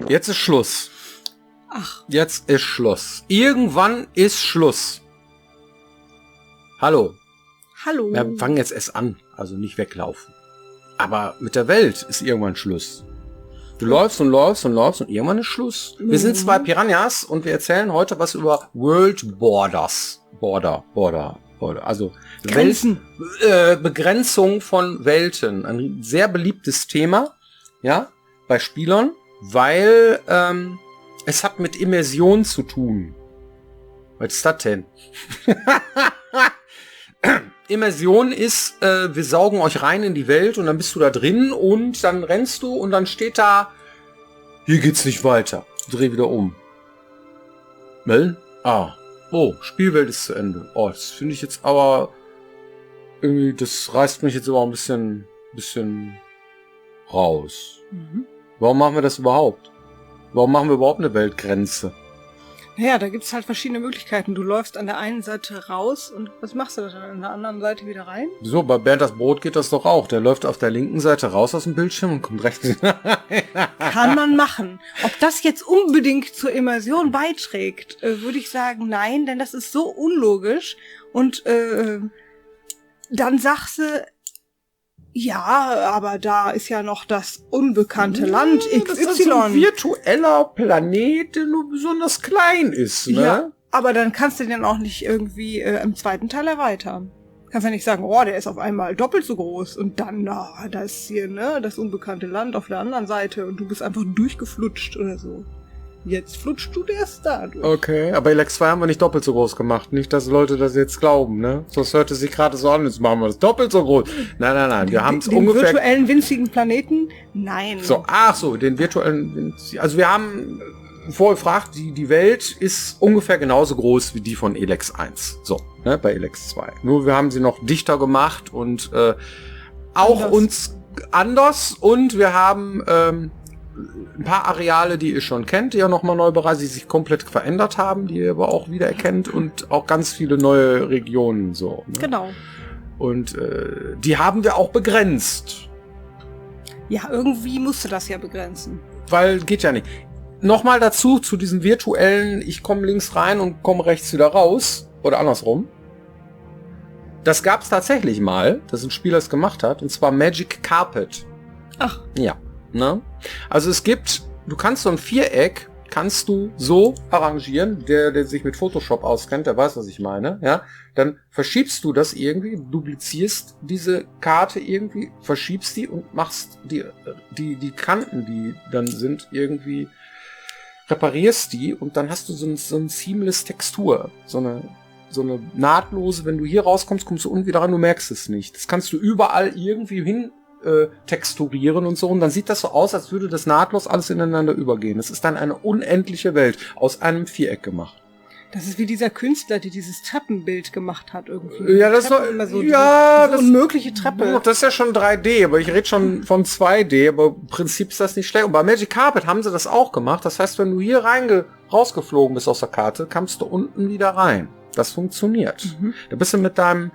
Jetzt ist Schluss. Ach. Jetzt ist Schluss. Irgendwann ist Schluss. Hallo. Hallo. Wir fangen jetzt erst an, also nicht weglaufen. Aber mit der Welt ist irgendwann Schluss. Du läufst und läufst und läufst und irgendwann ist Schluss. Wir sind zwei Piranhas und wir erzählen heute was über World Borders. Border. Also Grenzen. Begrenzung von Welten. Ein sehr beliebtes Thema, ja, bei Spielern, weil es hat mit Immersion zu tun. Was ist das denn? Immersion ist, wir saugen euch rein in die Welt und dann bist du da drin und dann rennst du und dann steht da, hier geht's nicht weiter. Dreh wieder um. Melden? Oh, Spielwelt ist zu Ende. Oh, das finde ich jetzt aber irgendwie, das reißt mich jetzt aber ein bisschen raus. Mhm. Warum machen wir das überhaupt? Warum machen wir überhaupt eine Weltgrenze? Naja, da gibt's halt verschiedene Möglichkeiten. Du läufst an der einen Seite raus und was machst du dann an der anderen Seite wieder rein? So, bei Bernd das Brot geht das doch auch. Der läuft auf der linken Seite raus aus dem Bildschirm und kommt rechts. Kann man machen. Ob das jetzt unbedingt zur Immersion beiträgt, würde ich sagen, nein, denn das ist so unlogisch. Und dann sagst du, ja, aber da ist ja noch das unbekannte Land XY. Das ist so ein virtueller Planet, der nur besonders klein ist, ne? Ja, aber dann kannst du den auch nicht irgendwie im zweiten Teil erweitern. Kannst ja nicht sagen, oh, der ist auf einmal doppelt so groß und dann, da ist hier, ne, das unbekannte Land auf der anderen Seite und du bist einfach durchgeflutscht oder so. Jetzt flutschst du erst da durch. Okay, aber Elex 2 haben wir nicht doppelt so groß gemacht. Nicht, dass Leute das jetzt glauben, ne? Das hörte sich gerade so an, jetzt machen wir das doppelt so groß. Nein, wir haben es ungefähr... Den virtuellen winzigen Planeten? Nein. So, den virtuellen... Also wir haben vorgefragt, die Welt ist ungefähr genauso groß wie die von Elex 1. So, ne, bei Elex 2. Nur wir haben sie noch dichter gemacht und auch uns anders und wir haben... ein paar Areale, die ihr schon kennt, die ja nochmal neu bereist, die sich komplett verändert haben, die ihr aber auch wieder erkennt und auch ganz viele neue Regionen so. Ne? Genau. Und die haben wir auch begrenzt. Ja, irgendwie musste das ja begrenzen. Weil geht ja nicht. Nochmal dazu, zu diesem virtuellen, ich komme links rein und komme rechts wieder raus. Oder andersrum. Das gab es tatsächlich mal, dass ein Spieler es gemacht hat, und zwar Magic Carpet. Ach. Ja. Ne? Also du kannst so ein Viereck, kannst du so arrangieren, der sich mit Photoshop auskennt, der weiß, was ich meine, ja, dann verschiebst du das irgendwie, duplizierst diese Karte irgendwie, verschiebst die und machst die Kanten, die dann sind, irgendwie, reparierst die und dann hast du so ein seamless Textur, so eine nahtlose, wenn du hier rauskommst, kommst du unten wieder ran, du merkst es nicht. Das kannst du überall irgendwie hin texturieren und so. Und dann sieht das so aus, als würde das nahtlos alles ineinander übergehen. Es ist dann eine unendliche Welt aus einem Viereck gemacht. Das ist wie dieser Künstler, der dieses Treppenbild gemacht hat irgendwie. Ja, das ist doch, immer so ja, diese unmögliche Treppe. Das ist ja schon 3D, aber ich rede schon von 2D, aber im Prinzip ist das nicht schlecht. Und bei Magic Carpet haben sie das auch gemacht. Das heißt, wenn du hier rausgeflogen bist aus der Karte, kamst du unten wieder rein. Das funktioniert. Mhm. Da bist du mit deinem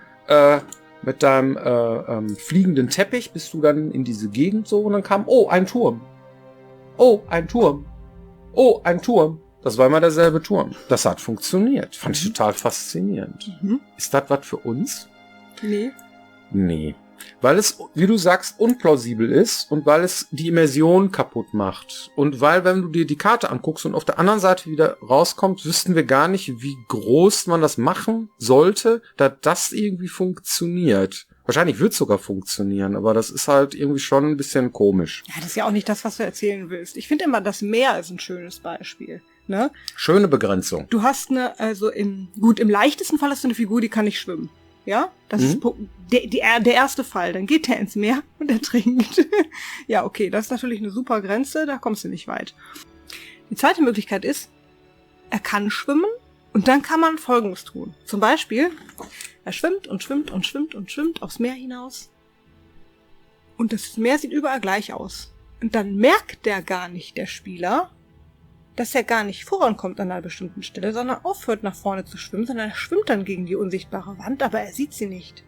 fliegenden Teppich bist du dann in diese Gegend so und dann kam, ein Turm. Oh, ein Turm. Oh, ein Turm. Das war immer derselbe Turm. Das hat funktioniert. Fand ich total faszinierend. Mhm. Ist das was für uns? Nee. Weil es, wie du sagst, unplausibel ist und weil es die Immersion kaputt macht. Und weil, wenn du dir die Karte anguckst und auf der anderen Seite wieder rauskommt, wüssten wir gar nicht, wie groß man das machen sollte, dass das irgendwie funktioniert. Wahrscheinlich wird es sogar funktionieren, aber das ist halt irgendwie schon ein bisschen komisch. Ja, das ist ja auch nicht das, was du erzählen willst. Ich finde immer, das Meer ist ein schönes Beispiel. Ne? Schöne Begrenzung. Du hast im leichtesten Fall hast du eine Figur, die kann nicht schwimmen. Ja, das ist der erste Fall. Dann geht er ins Meer und er trinkt. Ja, okay, das ist natürlich eine super Grenze, da kommst du nicht weit. Die zweite Möglichkeit ist, er kann schwimmen und dann kann man Folgendes tun. Zum Beispiel, er schwimmt und schwimmt und schwimmt und schwimmt aufs Meer hinaus. Und das Meer sieht überall gleich aus. Und dann merkt der gar nicht, der Spieler, dass er gar nicht vorankommt an einer bestimmten Stelle, sondern aufhört nach vorne zu schwimmen, sondern er schwimmt dann gegen die unsichtbare Wand, aber er sieht sie nicht.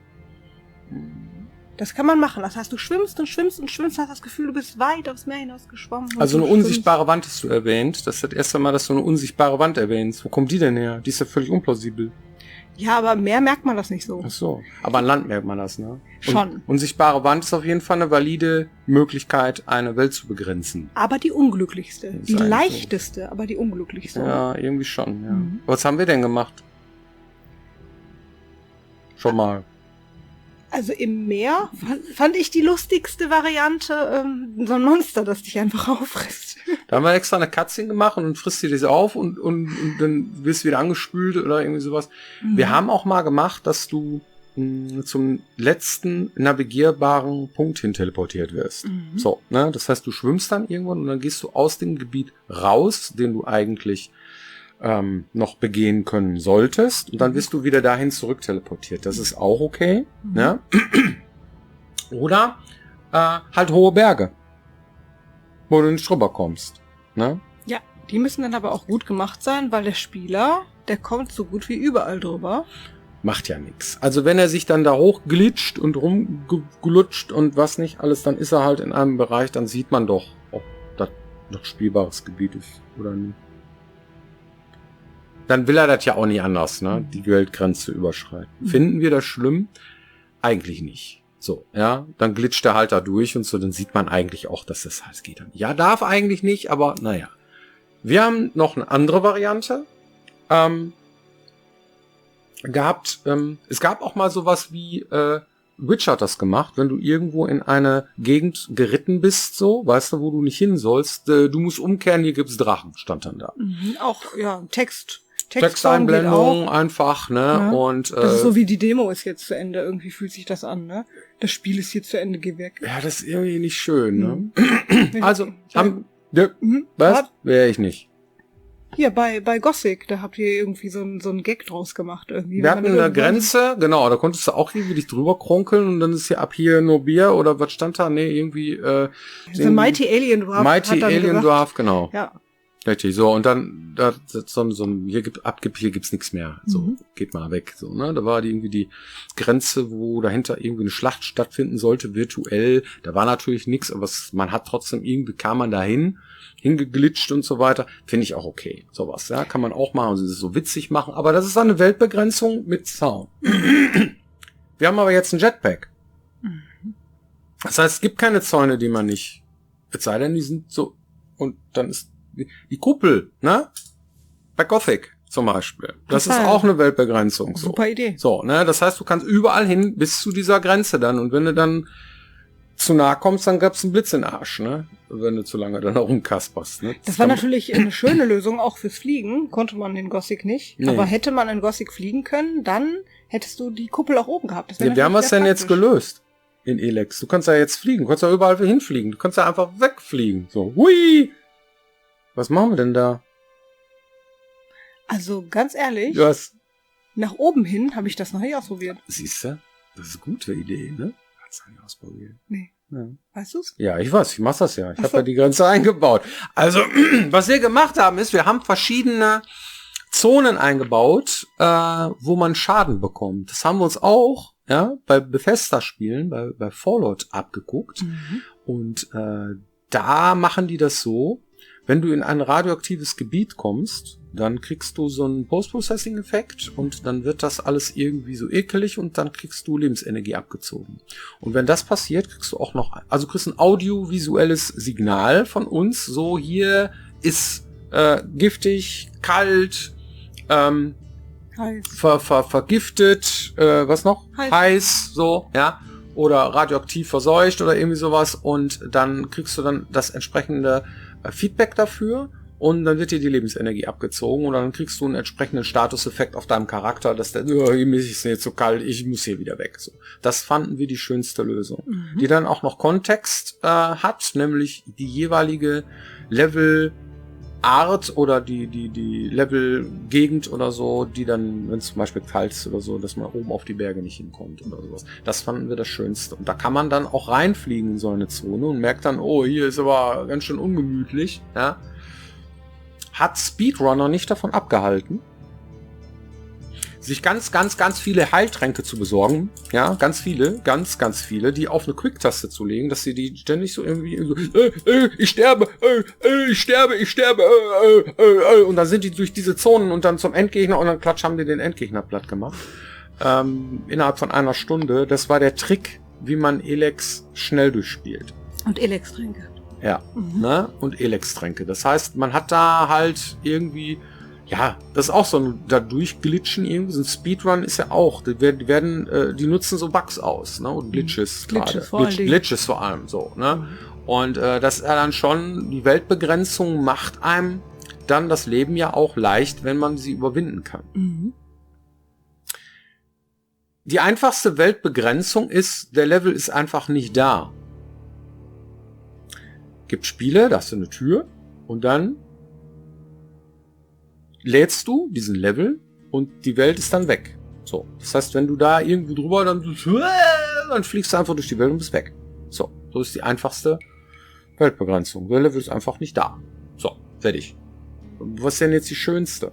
Das kann man machen. Das heißt, du schwimmst und schwimmst und schwimmst, hast das Gefühl, du bist weit aufs Meer hinaus geschwommen. Also eine unsichtbare Wand hast du erwähnt. Das ist das erste Mal, dass du eine unsichtbare Wand erwähnst. Wo kommt die denn her? Die ist ja völlig unplausibel. Ja, aber am Meer merkt man das nicht so. Ach so. Aber an Land merkt man das, ne? Schon. Unsichtbare Wand ist auf jeden Fall eine valide Möglichkeit, eine Welt zu begrenzen. Aber die unglücklichste. Das ist Die eigentlich leichteste, aber die unglücklichste. Ja, irgendwie schon, ja. Mhm. Was haben wir denn gemacht? Schon mal. Also im Meer fand ich die lustigste Variante so ein Monster, das dich einfach auffrisst. Da haben wir extra eine Cutscene gemacht und dann frisst sie das auf und dann wirst du wieder angespült oder irgendwie sowas. Mhm. Wir haben auch mal gemacht, dass du zum letzten navigierbaren Punkt hin teleportiert wirst. Mhm. So, ne? Das heißt, du schwimmst dann irgendwann und dann gehst du aus dem Gebiet raus, den du eigentlich noch begehen können solltest. Und dann wirst du wieder dahin zurück teleportiert. Das ist auch okay. Mhm. Ne? Oder halt hohe Berge, wo du nicht drüber kommst. Ne? Ja, die müssen dann aber auch gut gemacht sein, weil der Spieler, der kommt so gut wie überall drüber. Macht ja nichts. Also wenn er sich dann da hochglitscht und rumglutscht und was nicht alles, dann ist er halt in einem Bereich, dann sieht man doch, ob das noch spielbares Gebiet ist oder nicht. Dann will er das ja auch nicht anders, ne? Die Weltgrenze überschreiten. Finden wir das schlimm? Eigentlich nicht. So, ja, dann glitscht er halt da durch und so, dann sieht man eigentlich auch, dass das halt geht dann. Ja, darf eigentlich nicht, aber naja. Wir haben noch eine andere Variante gehabt. Es gab auch mal sowas wie Witcher hat das gemacht, wenn du irgendwo in eine Gegend geritten bist, so, weißt du, wo du nicht hin sollst, du musst umkehren, hier gibt's Drachen, stand dann da. Mhm, auch, ja, Texteinblendung einfach, ne? Ja. Und das ist so wie die Demo ist jetzt zu Ende. Irgendwie fühlt sich das an, ne? Das Spiel ist hier zu Ende, geh weg. ja, das ist irgendwie nicht schön, ne? Mhm. Also, Mhm. was? Wäre ich nicht. Hier, bei Gothic, da habt ihr irgendwie so einen Gag draus gemacht. Irgendwie. Wir hatten eine Grenze, genau, da konntest du auch irgendwie dich drüber kronkeln und dann ist hier ab hier nur Bier oder was stand da? Nee, irgendwie The Mighty Alien Dwarf. Mighty Alien Dwarf, genau. Ja. Richtig, so, und dann, da so ein hier gibt's nichts mehr. So, geht mal weg. So, ne? Da war irgendwie die Grenze, wo dahinter irgendwie eine Schlacht stattfinden sollte, virtuell. Da war natürlich nichts, aber man hat trotzdem irgendwie kam man dahin, hingeglitscht und so weiter. Finde ich auch okay. Sowas, ja, kann man auch machen, also das ist so witzig machen, aber das ist eine Weltbegrenzung mit Sound. Wir haben aber jetzt ein Jetpack. Das heißt, es gibt keine Zäune, die man nicht, es sei denn, die sind so, und dann ist die Kuppel, ne? Bei Gothic zum Beispiel. Das ist auch eine Weltbegrenzung. So. Super Idee. So, ne? Das heißt, du kannst überall hin bis zu dieser Grenze dann. Und wenn du dann zu nah kommst, dann gab's einen Blitz in den Arsch, ne? Wenn du zu lange dann rumkasperst, ne? Das war natürlich eine schöne Lösung, auch fürs Fliegen. Konnte man in Gothic nicht. Nee. Aber hätte man in Gothic fliegen können, dann hättest du die Kuppel auch oben gehabt. Das Ja, wie haben wir es denn jetzt gelöst? In Elex. Du kannst ja jetzt fliegen. Du kannst ja überall hinfliegen. Du kannst ja einfach wegfliegen. So, hui! Was machen wir denn da? Also, ganz ehrlich, Was? nach oben hin habe ich das noch nicht ausprobiert. Siehst du? Das ist eine gute Idee, ne? Kannst du nicht ausprobieren. Nee. Ja. Weißt du's? Ja, ich weiß, ich mach das ja. Ich Ach habe so. ja die Grenze eingebaut. Also, was wir gemacht haben, ist, wir haben verschiedene Zonen eingebaut, wo man Schaden bekommt. Das haben wir uns auch, ja, bei Bethesda-Spielen, bei Fallout abgeguckt. Und da machen die das so, wenn du in ein radioaktives Gebiet kommst, dann kriegst du so einen Post-Processing-Effekt und dann wird das alles irgendwie so ekelig und dann kriegst du Lebensenergie abgezogen. Und wenn das passiert, kriegst du auch noch, also du kriegst ein audiovisuelles Signal von uns, so hier ist giftig, kalt, vergiftet, was noch? Heiß, so, ja. Oder radioaktiv verseucht oder irgendwie sowas und dann kriegst du dann das entsprechende Feedback dafür und dann wird dir die Lebensenergie abgezogen und dann kriegst du einen entsprechenden Statuseffekt auf deinem Charakter, dass der, hier ist es jetzt so kalt, ich muss hier wieder weg. So. Das fanden wir die schönste Lösung, die dann auch noch Kontext hat, nämlich die jeweilige Level Art oder die Level-Gegend oder so, die dann, wenn es zum Beispiel kalt ist oder so, dass man oben auf die Berge nicht hinkommt oder sowas. Das fanden wir das Schönste. Und da kann man dann auch reinfliegen in so eine Zone und merkt dann, oh, hier ist aber ganz schön ungemütlich. Ja. Hat Speedrunner nicht davon abgehalten. sich ganz viele Heiltränke zu besorgen, ja, ganz viele, die auf eine Quick-Taste zu legen, dass sie die ständig so irgendwie so, ich sterbe, und dann sind die durch diese Zonen und dann zum Endgegner und dann klatsch haben die den Endgegner platt gemacht. Innerhalb von einer Stunde. Das war der Trick, wie man Elex schnell durchspielt. Und Elex-Tränke. Ja, ne? Und Elex-Tränke. Das heißt, man hat da halt irgendwie, ja, das ist auch so ein da durchglitschen irgendwie. So ein Speedrun ist ja auch. Die nutzen so Bugs aus, ne? Und Glitches gerade. Glitches vor allem so, ne? Und das ist ja dann schon, die Weltbegrenzung macht einem dann das Leben ja auch leicht, wenn man sie überwinden kann. Die einfachste Weltbegrenzung ist, der Level ist einfach nicht da. Gibt Spiele, da hast du eine Tür und dann lädst du diesen Level und die Welt ist dann weg. So, das heißt, wenn du da irgendwo drüber, dann fliegst du einfach durch die Welt und bist weg. So ist die einfachste Weltbegrenzung. Der Level ist einfach nicht da. So, fertig. Was ist denn jetzt die schönste?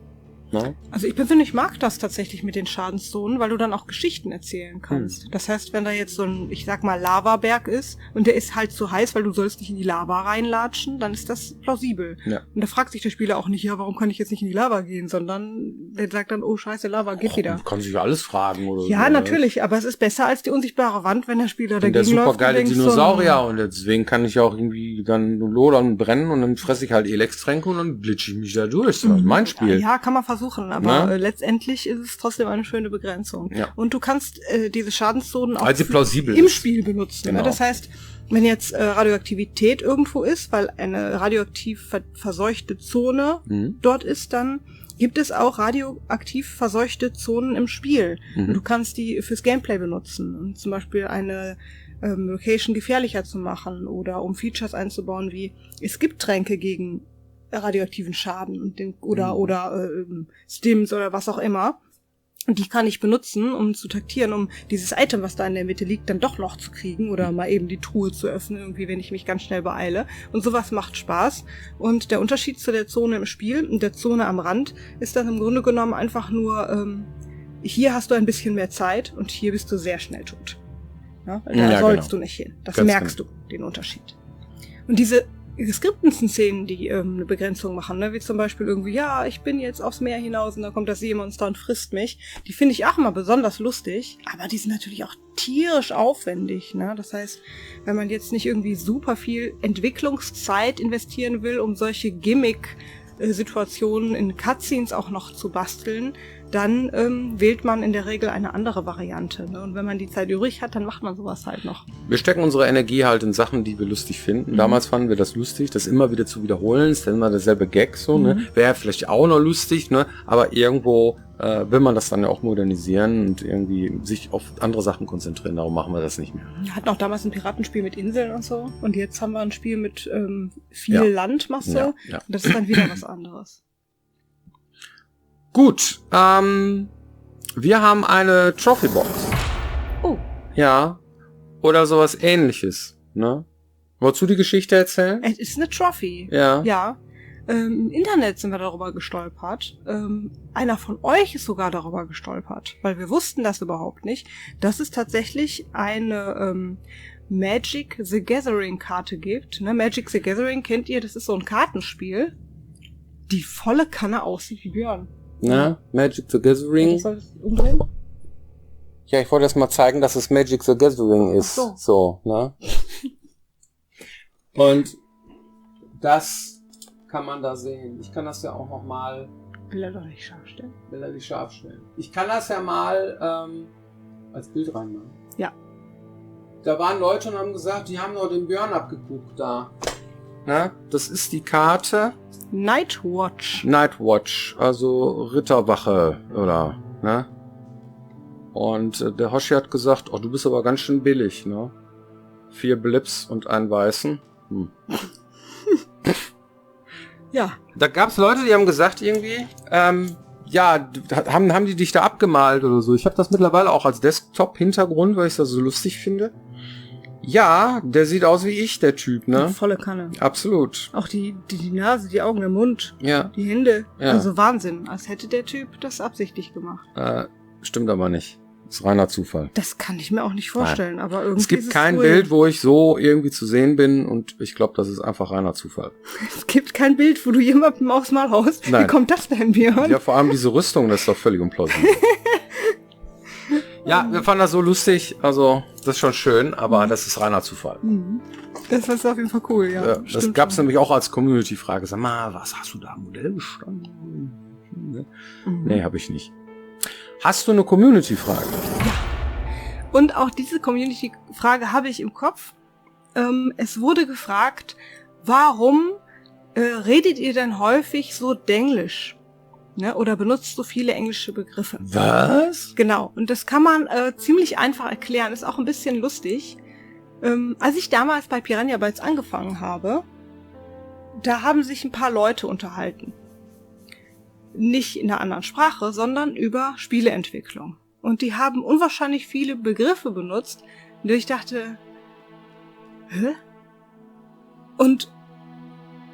Ne? Also ich persönlich mag das tatsächlich mit den Schadenszonen, weil du dann auch Geschichten erzählen kannst. Das heißt, wenn da jetzt so ein, ich sag mal, Lavaberg ist und der ist halt zu heiß, weil du sollst nicht in die Lava reinlatschen, dann ist das plausibel. Ja. Und da fragt sich der Spieler auch nicht, ja, warum kann ich jetzt nicht in die Lava gehen, sondern der sagt dann, oh scheiße, Lava, geht wieder. Kann sich alles fragen oder ja, so, natürlich, aber es ist besser als die unsichtbare Wand, wenn der Spieler dagegen läuft. Der super geile Dinosaurier und deswegen kann ich auch irgendwie dann lodern und brennen und dann fresse ich halt Elex-Tränke und dann glitsche ich mich da durch. Das ist mein Spiel. Ja, kann man versuchen, aber letztendlich ist es trotzdem eine schöne Begrenzung. Ja. Und du kannst diese Schadenszonen auch im Spiel benutzen. Genau. Das heißt, wenn jetzt Radioaktivität irgendwo ist, weil eine radioaktiv verseuchte Zone dort ist, dann gibt es auch radioaktiv verseuchte Zonen im Spiel. Und du kannst die fürs Gameplay benutzen. Und zum Beispiel eine Location gefährlicher zu machen oder um Features einzubauen, wie es gibt Tränke gegen radioaktiven Schaden und oder Stims oder was auch immer. Und die kann ich benutzen, um zu taktieren, um dieses Item, was da in der Mitte liegt, dann doch noch zu kriegen oder mal eben die Truhe zu öffnen, irgendwie, wenn ich mich ganz schnell beeile. Und sowas macht Spaß. Und der Unterschied zu der Zone im Spiel und der Zone am Rand ist dann im Grunde genommen einfach nur, hier hast du ein bisschen mehr Zeit und hier bist du sehr schnell tot. Ja? Da sollst du nicht hin. Das ganz merkst du, den Unterschied. Und diese geskripteten Szenen, die eine Begrenzung machen, ne? Wie zum Beispiel irgendwie, ja, ich bin jetzt aufs Meer hinaus und dann kommt das Seemonster und frisst mich. Die finde ich auch immer besonders lustig, aber die sind natürlich auch tierisch aufwendig. Ne? Das heißt, wenn man jetzt nicht irgendwie super viel Entwicklungszeit investieren will, um solche Gimmick-Situationen in Cutscenes auch noch zu basteln, dann wählt man in der Regel eine andere Variante. Ne? Und wenn man die Zeit übrig hat, dann macht man sowas halt noch. Wir stecken unsere Energie halt in Sachen, die wir lustig finden. Damals fanden wir das lustig, das immer wieder zu wiederholen. Ist dann immer derselbe Gag so. Ne? Wäre vielleicht auch noch lustig, ne? Aber irgendwo will man das dann ja auch modernisieren und irgendwie sich auf andere Sachen konzentrieren. Darum machen wir das nicht mehr. Wir hatten auch damals ein Piratenspiel mit Inseln und so. Und jetzt haben wir ein Spiel mit viel Landmasse. Ja. Und das ist dann wieder was anderes. Gut, wir haben eine Trophy-Box. Oh. Ja, oder sowas Ähnliches, ne? Wolltest du die Geschichte erzählen? Es ist eine Trophy. Ja. Ja. Im Internet sind wir darüber gestolpert. Einer von euch ist sogar darüber gestolpert, weil wir wussten das überhaupt nicht, dass es tatsächlich eine Magic the Gathering Karte gibt. Ne? Magic the Gathering kennt ihr, das ist so ein Kartenspiel, die volle Kanne aussieht wie Björn. Na, Magic the Gathering. Ja, ich wollte erst mal zeigen, dass es Magic the Gathering ist. Ach so, ne? Und das kann man da sehen. Ich kann das ja auch noch mal... Will er doch nicht scharf stellen? Will er nicht scharf stellen. Ich kann das ja mal als Bild reinmachen. Ja. Da waren Leute und haben gesagt, die haben noch den Björn abgeguckt da. Na, das ist die Karte... Nightwatch, also Ritterwache, oder, ne? Und der Hoshi hat gesagt, oh, du bist aber ganz schön billig, ne? 4 Blips und einen weißen. Ja. Da gab's Leute, die haben gesagt irgendwie, ja, haben die dich da abgemalt oder so. Ich habe das mittlerweile auch als Desktop-Hintergrund, weil ich das so lustig finde. Ja, der sieht aus wie ich, der Typ, ne? Volle Kanne. Absolut. Auch die Nase, die Augen, der Mund, Ja. die Hände. Ja. Also Wahnsinn. Als hätte der Typ das absichtlich gemacht. Stimmt aber nicht. Das ist reiner Zufall. Das kann ich mir auch nicht vorstellen, aber irgendwie Es gibt ist kein cool. Bild, wo ich so irgendwie zu sehen bin und ich glaube, das ist einfach reiner Zufall. Es gibt kein Bild, wo du jemandem aufs Maul haust. Nein. Wie kommt das denn, Björn? Ja, vor allem diese Rüstung, das ist doch völlig unplausibel. Ja, wir fanden das so lustig, also das ist schon schön, aber das ist reiner Zufall. Das ist auf jeden Fall cool, ja. Das Stimmt gab es schon. nämlich auch als Community-Frage. Sag mal, was hast du da am Modell gestanden? Nee, habe ich nicht. Hast du eine Community-Frage? Und auch diese Community-Frage habe ich im Kopf. Es wurde gefragt, warum redet ihr denn häufig so Denglisch? Ne? Oder benutzt so viele englische Begriffe? Was? Genau. Und das kann man ziemlich einfach erklären. Ist auch ein bisschen lustig. Als ich damals bei Piranha Bytes angefangen habe, da haben sich ein paar Leute unterhalten. Nicht in einer anderen Sprache, sondern über Spieleentwicklung. Und die haben unwahrscheinlich viele Begriffe benutzt, und ich dachte, hä? Und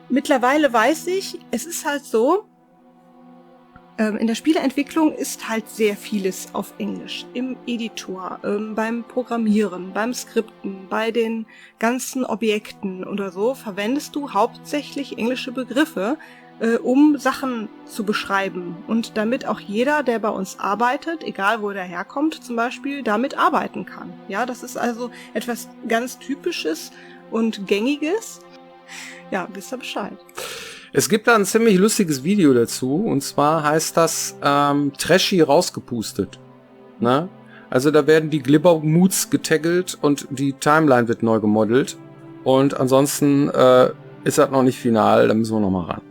mittlerweile weiß ich, es ist halt so, in der Spieleentwicklung ist halt sehr vieles auf Englisch. Im Editor, beim Programmieren, beim Skripten, bei den ganzen Objekten oder so verwendest du hauptsächlich englische Begriffe, um Sachen zu beschreiben. Und damit auch jeder, der bei uns arbeitet, egal wo der herkommt zum Beispiel, damit arbeiten kann. Ja, das ist also etwas ganz Typisches und Gängiges. Ja, wisst ihr Bescheid. Es gibt da ein ziemlich lustiges Video dazu, und zwar heißt das Trashy rausgepustet. Ne? Also da werden die Glibber-Moods getaggelt und die Timeline wird neu gemodelt. Und ansonsten ist das noch nicht final, da müssen wir noch mal ran.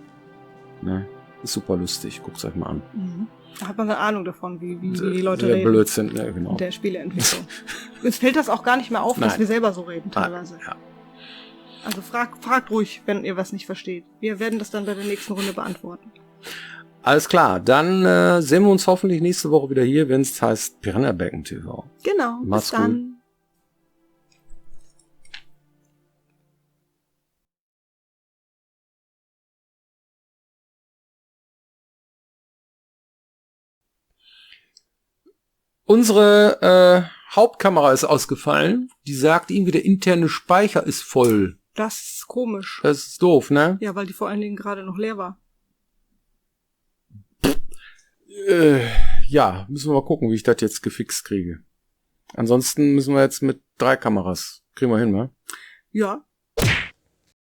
Ne? Ist super lustig, guckt's euch mal an. Da hat man eine Ahnung davon, wie die Leute der reden. Blödsinn, ne, genau. In der Spieleentwicklung. Uns fällt das auch gar nicht mehr auf, dass Nein. wir selber so reden teilweise. Ja. Also fragt ruhig, wenn ihr was nicht versteht. Wir werden das dann bei der nächsten Runde beantworten. Alles klar, dann sehen wir uns hoffentlich nächste Woche wieder hier, wenn es heißt Piranha Becken TV. Genau, Macht's bis dann. Unsere Hauptkamera ist ausgefallen. Die sagt irgendwie, der interne Speicher ist voll. Das ist komisch. Das ist doof, ne? Ja, weil die vor allen Dingen gerade noch leer war. Ja, müssen wir mal gucken, wie ich das jetzt gefixt kriege. Ansonsten müssen wir jetzt mit 3 Kameras. Kriegen wir hin, ne? Ja,